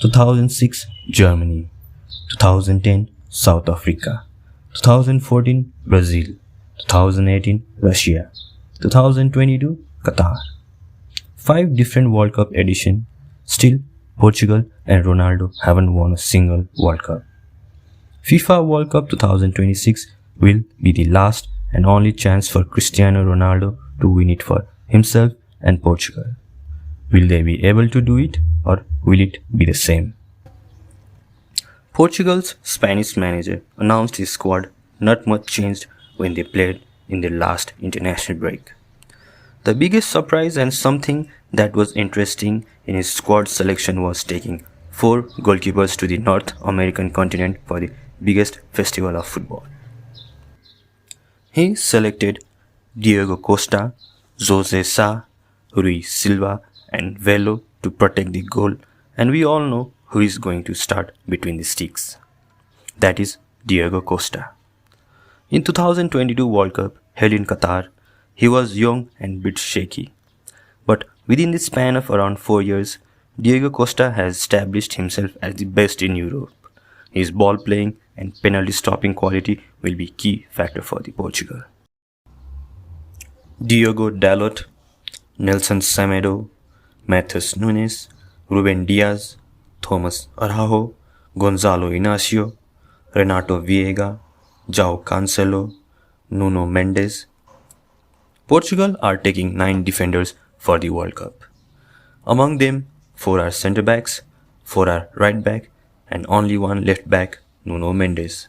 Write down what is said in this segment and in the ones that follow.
2006 Germany, 2010 South Africa, 2014 Brazil, 2018 Russia, 2022 Qatar. 5 different World Cup editions, still Portugal and Ronaldo haven't won a single World Cup. FIFA World Cup 2026 will be the last and only chance for Cristiano Ronaldo to win it for himself and Portugal. Will they be able to do it, or will it be the same? Portugal's Spanish manager announced his squad not much changed when they played in their last international break. The biggest surprise and something that was interesting in his squad selection was taking 4 goalkeepers to the North American continent for the biggest festival of football. He selected Diego Costa, Jose Sa, Rui Silva and Velo to protect the goal, and we all know who is going to start between the sticks. That is Diego Costa. In 2022 World Cup held in Qatar, he was young and bit shaky. But within the span of around 4 years, Diego Costa has established himself as the best in Europe. His ball playing and penalty stopping quality will be key factor for the Portugal. Diogo Dalot, Nelson Semedo, Matheus Nunes, Ruben Dias, Thomas Araujo, Gonzalo Inacio, Renato Viega, João Cancelo, Nuno Mendes. Portugal are taking 9 defenders for the World Cup. Among them, 4 are centre backs, 4 are right back, and only 1 left back, Nuno Mendes.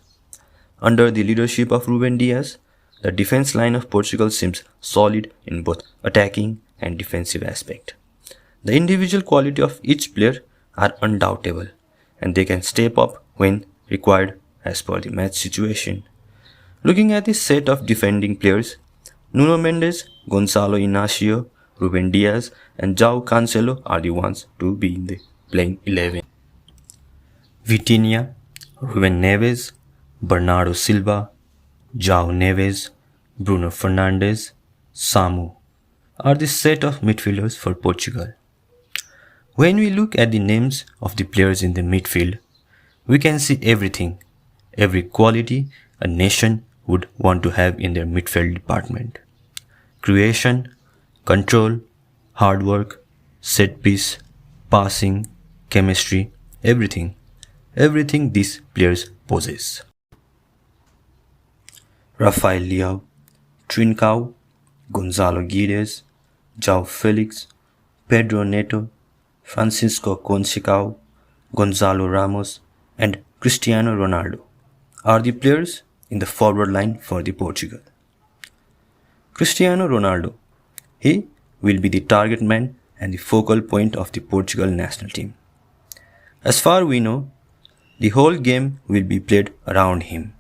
Under the leadership of Ruben Dias, the defense line of Portugal seems solid in both attacking and defensive aspect. The individual quality of each player are undoubtable, and they can step up when required as per the match situation. Looking at the set of defending players, Nuno Mendes, Gonzalo Inacio, Ruben Dias and João Cancelo are the ones to be in the playing 11. Vitinha, Ruben Neves, Bernardo Silva, João Neves, Bruno Fernandes, Samu are the set of midfielders for Portugal. When we look at the names of the players in the midfield, we can see everything, every quality a nation would want to have in their midfield department. Creation, control, hard work, set piece, passing, chemistry, everything these players possess. Rafael Leao, Trincao, Gonzalo Guedes, João Felix, Pedro Neto, Francisco Conceição, Gonzalo Ramos and Cristiano Ronaldo are the players in the forward line for the Portugal. Cristiano Ronaldo, he will be the target man and the focal point of the Portugal national team. As far we know, the whole game will be played around him.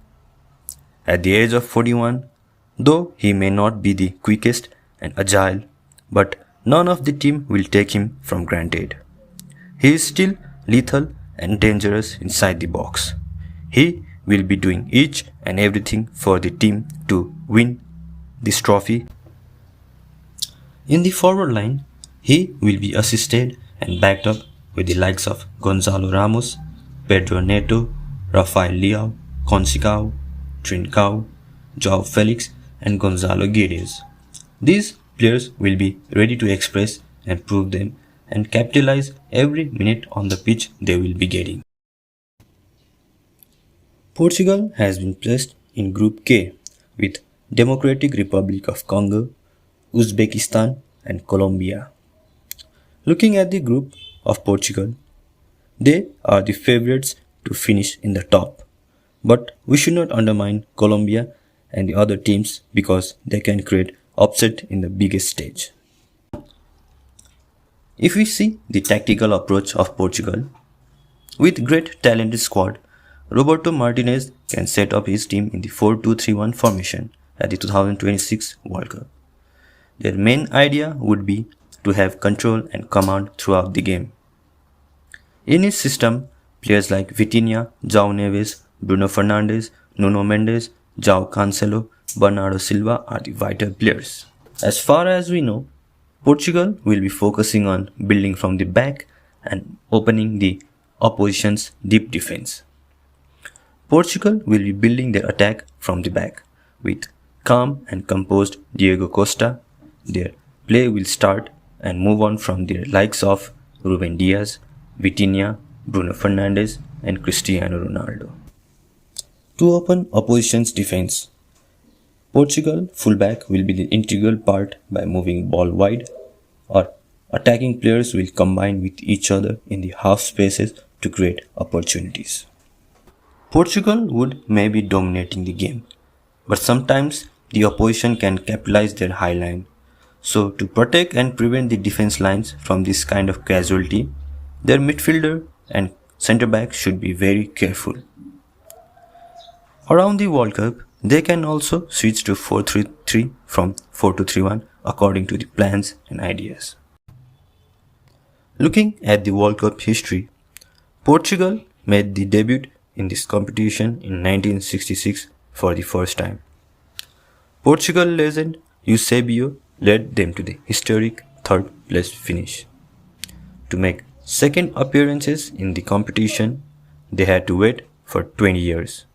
At the age of 41, though he may not be the quickest and agile, but none of the team will take him for granted. He is still lethal and dangerous inside the box. He will be doing each and everything for the team to win this trophy. In the forward line, he will be assisted and backed up with the likes of Gonzalo Ramos, Pedro Neto, Rafael Leao, Conceição, Trincao, João Felix and Gonzalo Guedes. These players will be ready to express and prove them and capitalize every minute on the pitch they will be getting. Portugal has been placed in Group K with Democratic Republic of Congo, Uzbekistan and Colombia. Looking at the group of Portugal, they are the favorites to finish in the top. But we should not undermine Colombia and the other teams because they can create upset in the biggest stage. If we see the tactical approach of Portugal, with great talented squad, Roberto Martinez can set up his team in the 4-2-3-1 formation at the 2026 World Cup. Their main idea would be to have control and command throughout the game. In his system, players like Vitinha, João Neves, Bruno Fernandes, Nuno Mendes, João Cancelo, Bernardo Silva are the vital players. As far as we know, Portugal will be focusing on building from the back and opening the opposition's deep defense. Portugal will be building their attack from the back. With calm and composed Diego Costa, their play will start and move on from the likes of Ruben Diaz, Vitinha, Bruno Fernandes, and Cristiano Ronaldo. To open opposition's defense, Portugal fullback will be the integral part by moving ball wide, or attacking players will combine with each other in the half spaces to create opportunities. Portugal would may be dominating the game, but sometimes the opposition can capitalize their high line. So to protect and prevent the defense lines from this kind of casualty, their midfielder and centre back should be very careful. Around the World Cup, they can also switch to 4-3-3 from 4-2-3-1 according to the plans and ideas. Looking at the World Cup history, Portugal made the debut in this competition in 1966 for the first time. Portugal legend Eusebio led them to the historic third place finish. To make second appearances in the competition, they had to wait for 20 years.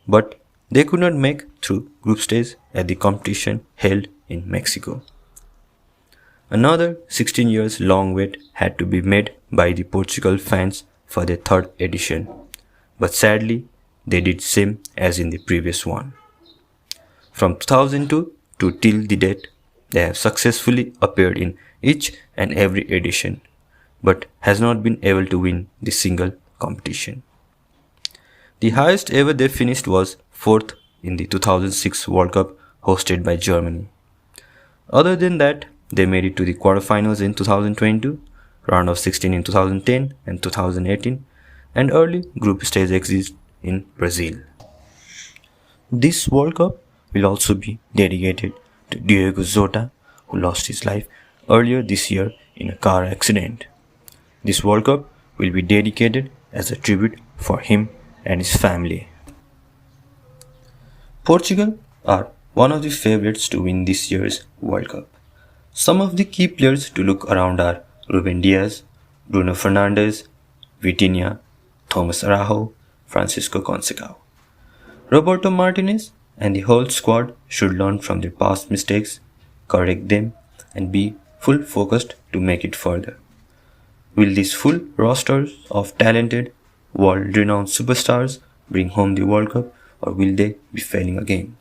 But they could not make through group stage at the competition held in Mexico. Another 16 years long wait had to be made by the Portugal fans for their third edition, but sadly they did same as in the previous one. From 2002 to till the date, they have successfully appeared in each and every edition, but has not been able to win the single competition. The highest ever they finished was 4th in the 2006 World Cup hosted by Germany. Other than that, they made it to the quarterfinals in 2022, round of 16 in 2010 and 2018, and early group stage exit in Brazil. This World Cup will also be dedicated to Diego Jota, who lost his life earlier this year in a car accident. This World Cup will be dedicated as a tribute for him and his family. Portugal are one of the favorites to win this year's World Cup. Some of the key players to look around are Ruben Diaz, Bruno Fernandes, Vitinha, Thomas Araujo, Francisco Conceição. Roberto Martinez and the whole squad should learn from their past mistakes, correct them, and be full focused to make it further. Will these full rosters of talented, world-renowned superstars bring home the World Cup, or will they be failing again?